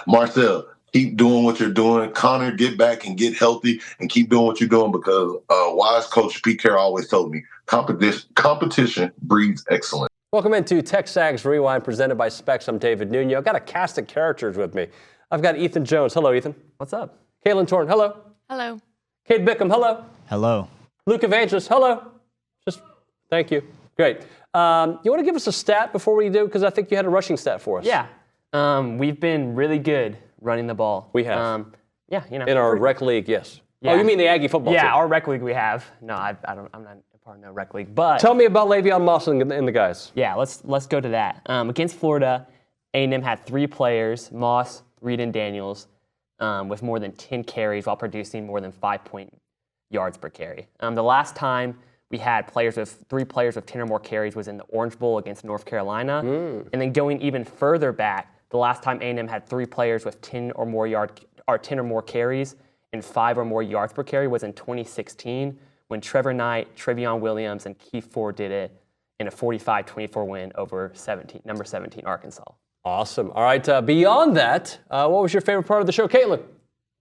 Marcel, keep doing what you're doing. Connor, get back and get healthy and keep doing what you're doing because wise coach Pete Carroll always told me, competition breeds excellence. Welcome into TexAgs Rewind presented by Specs. I'm David Nuno. I've got a cast of characters with me. I've got Ethan Jones. Hello, Ethan. What's up? Caitlin Torn. Hello. Hello. Kate Bickham. Hello. Hello. Luke Evangelist. Hello. Thank you. Great. You want to give us a stat before we do? Because I think you had a rushing stat for us. Yeah. We've been really good running the ball. We have. In our rec league, yes. Yeah. Oh, you mean the Aggie football team? Yeah, our rec league we have. No, I'm not a part of no rec league. But tell me about Le'Veon Moss and the guys. Yeah, let's go to that. Against Florida, A&M had 3 players, Moss, Reed, and Daniels, with more than 10 carries while producing more than 5 yards per carry. The last time we had 3 players with 10 or more carries was in the Orange Bowl against North Carolina. And then going even further back, the last time A&M had 3 players with 10 or more carries and 5 or more yards per carry was in 2016 when Trevor Knight, Trevion Williams, and Keith Ford did it in a 45-24 win over number 17 Arkansas. Awesome. All right. Beyond that, what was your favorite part of the show, Caitlin?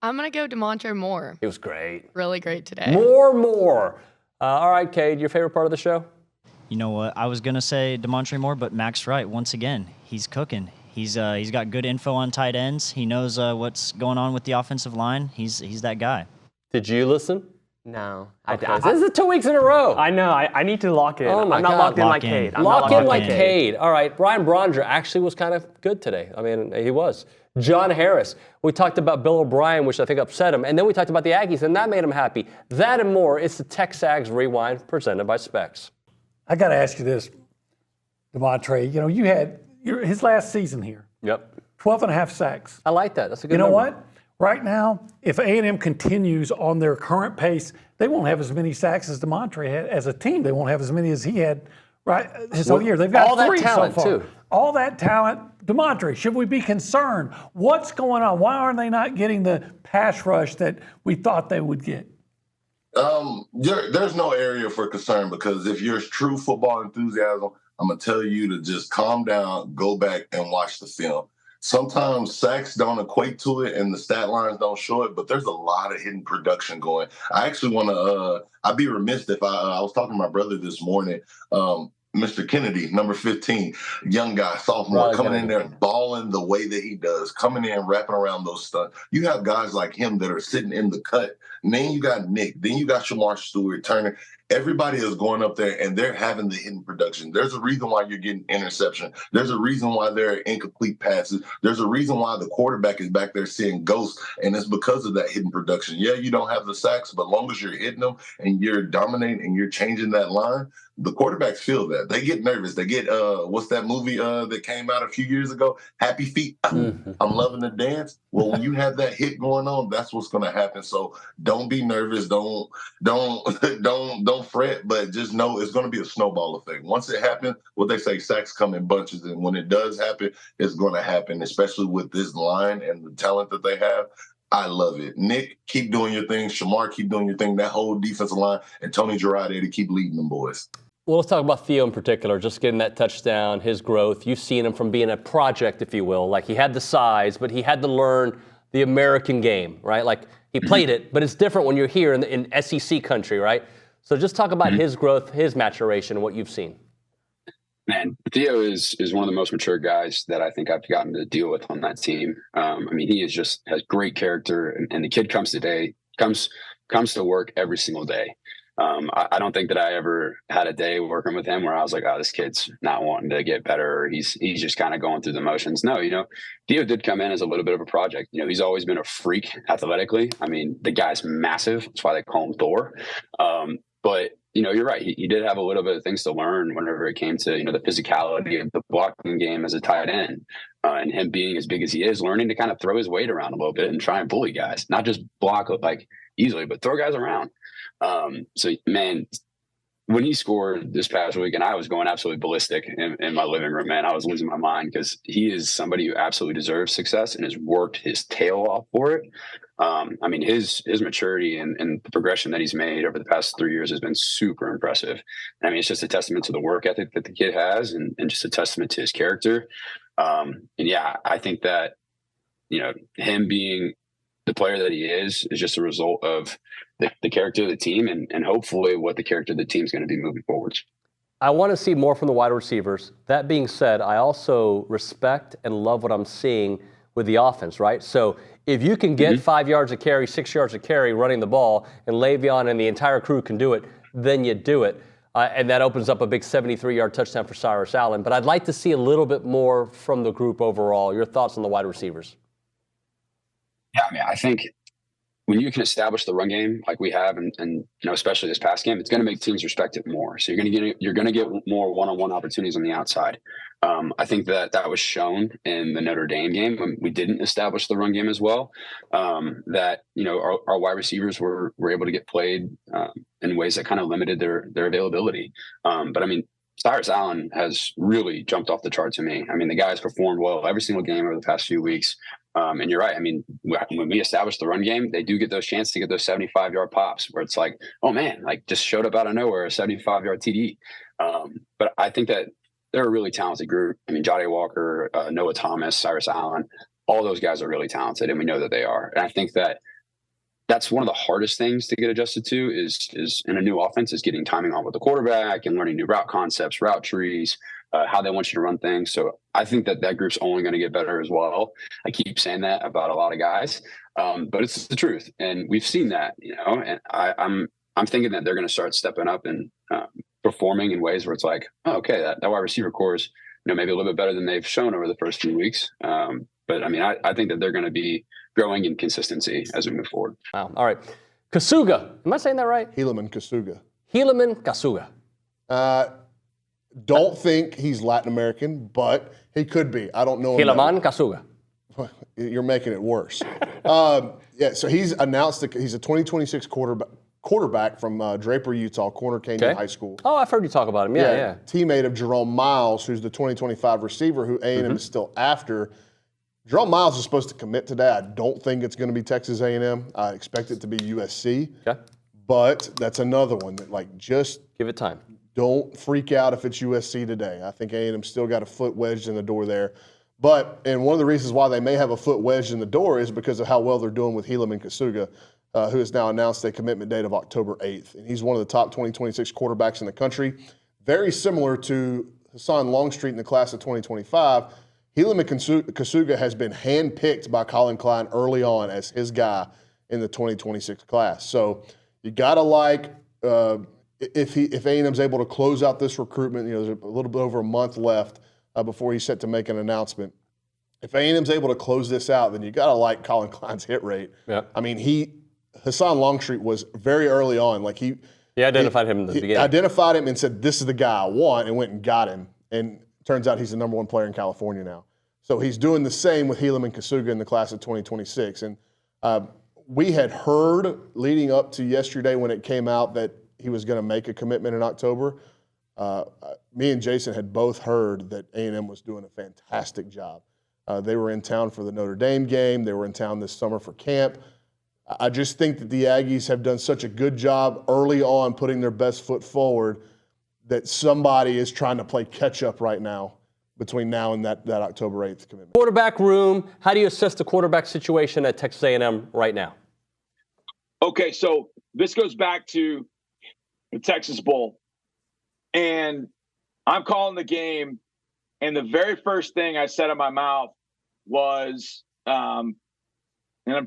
I'm going to go Damontre Moore. It was great. Really great today. More. All right, Cade, your favorite part of the show? You know what? I was going to say Damontre Moore, but Max Wright, once again, he's cooking. He's got good info on tight ends. He knows what's going on with the offensive line. He's that guy. Did you listen? No. Okay. This is 2 weeks in a row. I know. I need to lock in. Oh my I'm not God. locked in like Cade. Lock in like Cade. All right. Brian Brauninger actually was kind of good today. I mean, he was. John Harris. We talked about Bill O'Brien, which I think upset him. And then we talked about the Aggies, and that made him happy. That and more. It's the TexAgs Rewind presented by Specs. I got to ask you this, Damontre. You know, you had his last season here. Yep. 12 and a half sacks. I like that. That's a good number. You know what? Right now, if A&M continues on their current pace, they won't have as many sacks as Damontre had. As a team, they won't have as many as he had his whole year. They've got all 3 that talent, so far. too. All that talent. Damontre, should we be concerned? What's going on? Why are they not getting the pass rush that we thought they would get? There's no area for concern because if you're true football enthusiasm, I'm going to tell you to just calm down, go back and watch the film. Sometimes sacks don't equate to it and the stat lines don't show it, but there's a lot of hidden production going. I actually want to, I'd be remiss if I was talking to my brother this morning, Mr. Kennedy, number 15, young guy, sophomore, coming in there balling the way that he does, coming in, wrapping around those stunts. You have guys like him that are sitting in the cut. And then you got Nick. Then you got Shamar Stewart, Turner. Everybody is going up there, and they're having the hidden production. There's a reason why you're getting interception. There's a reason why there are incomplete passes. There's a reason why the quarterback is back there seeing ghosts, and it's because of that hidden production. Yeah, you don't have the sacks, but long as you're hitting them and you're dominating and you're changing that line, the quarterbacks feel that. They get nervous. They get, what's that movie that came out a few years ago? Happy Feet. I'm loving the dance. Well, when you have that hit going on, that's what's going to happen. So don't be nervous. Don't fret, but just know it's going to be a snowball effect. Once it happens, what they say, sacks come in bunches. And when it does happen, it's going to happen, especially with this line and the talent that they have. I love it. Nick, keep doing your thing. Shamar, keep doing your thing. That whole defensive line and Tony Girardi to keep leading them boys. Well, let's talk about Theo in particular, just getting that touchdown, his growth. You've seen him from being a project, if you will. Like, he had the size, but he had to learn the American game, right? Like, he played it, but it's different when you're here in SEC country, right? So just talk about his growth, his maturation, and what you've seen. Man, Theo is one of the most mature guys that I think I've gotten to deal with on that team. I mean, he has great character, and the kid comes to work every single day. I don't think that I ever had a day working with him where I was like, oh, this kid's not wanting to get better, or he's just kind of going through the motions. No, Theo did come in as a little bit of a project. He's always been a freak athletically. I mean, the guy's massive. That's why they call him Thor. But you're right. He did have a little bit of things to learn whenever it came to, the physicality of the blocking game as a tight end, and him being as big as he is, learning to kind of throw his weight around a little bit and try and bully guys, not just block like easily, but throw guys around. So man, when he scored this past week, and I was going absolutely ballistic in my living room, man, I was losing my mind because he is somebody who absolutely deserves success and has worked his tail off for it. I mean, his maturity and the progression that he's made over the past 3 years has been super impressive. I mean, it's just a testament to the work ethic that the kid has and just a testament to his character. And yeah, I think that him being the player that he is just a result of the character of the team and hopefully what the character of the team is going to be moving forwards. I want to see more from the wide receivers. That being said, I also respect and love what I'm seeing with the offense, right? So if you can get 5 yards of carry, 6 yards of carry running the ball, and Le'Veon and the entire crew can do it, then you do it. And that opens up a big 73-yard touchdown for Cyrus Allen. But I'd like to see a little bit more from the group overall. Your thoughts on the wide receivers? Yeah, I mean, I think when you can establish the run game like we have, and especially this past game, it's going to make teams respect it more. So you're going to get more one-on-one opportunities on the outside. I think that was shown in the Notre Dame game when we didn't establish the run game as well. That our wide receivers were able to get played in ways that kind of limited their availability. But I mean, Cyrus Allen has really jumped off the chart to me. I mean, the guy's performed well every single game over the past few weeks. And you're right. I mean, when we establish the run game, they do get those chances to get those 75-yard pops where it's like, oh man, like just showed up out of nowhere, a 75-yard TD. But I think that they're a really talented group. I mean, Jahdae Walker, Noah Thomas, Cyrus Allen, all those guys are really talented, and we know that they are. And I think that's one of the hardest things to get adjusted to is in a new offense is getting timing on with the quarterback and learning new route concepts, route trees, how they want you to run things. So I think that group's only going to get better as well. I keep saying that about a lot of guys, but it's the truth, and we've seen that, And I'm thinking that they're going to start stepping up and performing in ways where it's like, oh, okay, that wide receiver core is maybe a little bit better than they've shown over the first few weeks. But I mean, I think that they're going to be growing in consistency as we move forward. Wow. All right. Kasuga. Am I saying that right? Helaman Kasuga. Helaman Kasuga. Don't think he's Latin American, but he could be. I don't know. Helaman Kasuga. You're making it worse. So he's announced that he's a 2026 quarterback from Draper, Utah, Corner Canyon High School. Oh, I've heard you talk about him. Yeah. Teammate of Jerome Miles, who's the 2025 receiver, who A&M is still after. Jerome Miles is supposed to commit today. I don't think it's going to be Texas A&M. I expect it to be USC. Okay. But that's another one that just give it time. Don't freak out if it's USC today. I think A&M still got a foot wedged in the door there. And one of the reasons why they may have a foot wedged in the door is because of how well they're doing with Helaman Kasuga, who has now announced a commitment date of October 8th. And he's one of the top 2026 quarterbacks in the country. Very similar to Hassan Longstreet in the class of 2025. Helaman Kasuga has been handpicked by Colin Klein early on as his guy in the 2026 class. So you got to if A&M's able to close out this recruitment, there's a little bit over a month left before he's set to make an announcement. If A&M's able to close this out, then you got to like Colin Klein's hit rate. Yeah. I mean, Hassan Longstreet was very early on. Like he identified him in the beginning. Identified him and said, "This is the guy I want," and went and got him. And turns out he's the number one player in California now. So he's doing the same with Helaman Kasuga in the class of 2026. And we had heard leading up to yesterday when it came out that he was going to make a commitment in October. Me and Jason had both heard that A&M was doing a fantastic job. They were in town for the Notre Dame game. They were in town this summer for camp. I just think that the Aggies have done such a good job early on putting their best foot forward that somebody is trying to play catch-up right now between now and that October 8th commitment. Quarterback room, how do you assess the quarterback situation at Texas A&M right now? Okay, so this goes back to the Texas Bowl. And I'm calling the game, and the very first thing I said in my mouth was, and I'm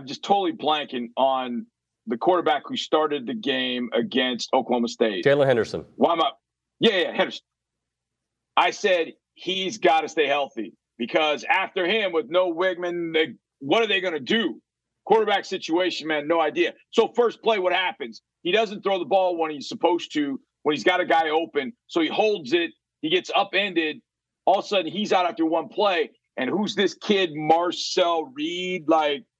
just totally blanking on the quarterback who started the game against Oklahoma State. Jalen Henderson. Why am I? Yeah, Henderson. I said he's got to stay healthy because after him with no Wigman, what are they going to do? Quarterback situation, man, no idea. So first play, what happens? He doesn't throw the ball when he's supposed to, when he's got a guy open. So he holds it. He gets upended. All of a sudden, he's out after one play. And who's this kid, Marcel Reed?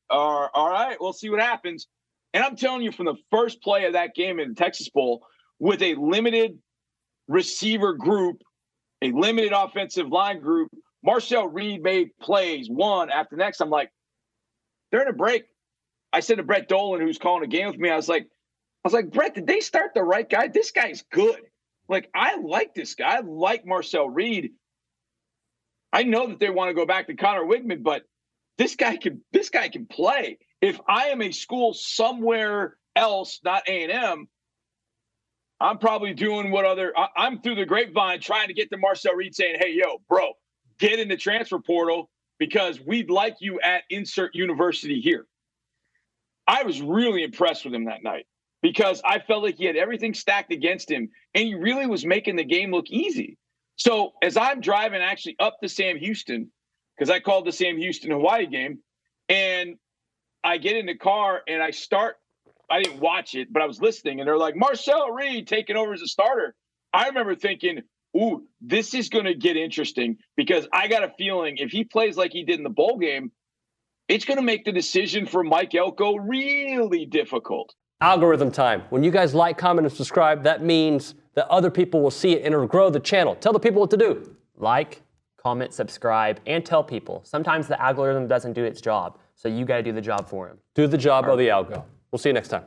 All right, we'll see what happens. And I'm telling you, from the first play of that game in the Texas Bowl, with a limited receiver group, a limited offensive line group, Marcel Reed made plays one after the next. I'm like, they're in a break. I said to Brett Dolan, who's calling a game with me, I was like, Brett, did they start the right guy? This guy's good. Like, I like this guy. I like Marcel Reed. I know that they want to go back to Connor Wigman, but this guy can play. If I am a school somewhere else, not A&M, I'm probably doing I'm through the grapevine trying to get to Marcel Reed saying, hey, yo, bro, get in the transfer portal because we'd like you at insert university here. I was really impressed with him that night because I felt like he had everything stacked against him and he really was making the game look easy. So as I'm driving actually up to Sam Houston, because I called the Sam Houston-Hawaii game, and I get in the car and I didn't watch it, but I was listening, and they're like, Marcel Reed taking over as a starter. I remember thinking, ooh, this is going to get interesting because I got a feeling if he plays like he did in the bowl game, it's going to make the decision for Mike Elko really difficult. Algorithm time. When you guys like, comment, and subscribe, that means that other people will see it and it'll grow the channel. Tell the people what to do. Like, comment, subscribe, and tell people. Sometimes the algorithm doesn't do its job, so you got to do the job for him. Do the job of the algo. We'll see you next time.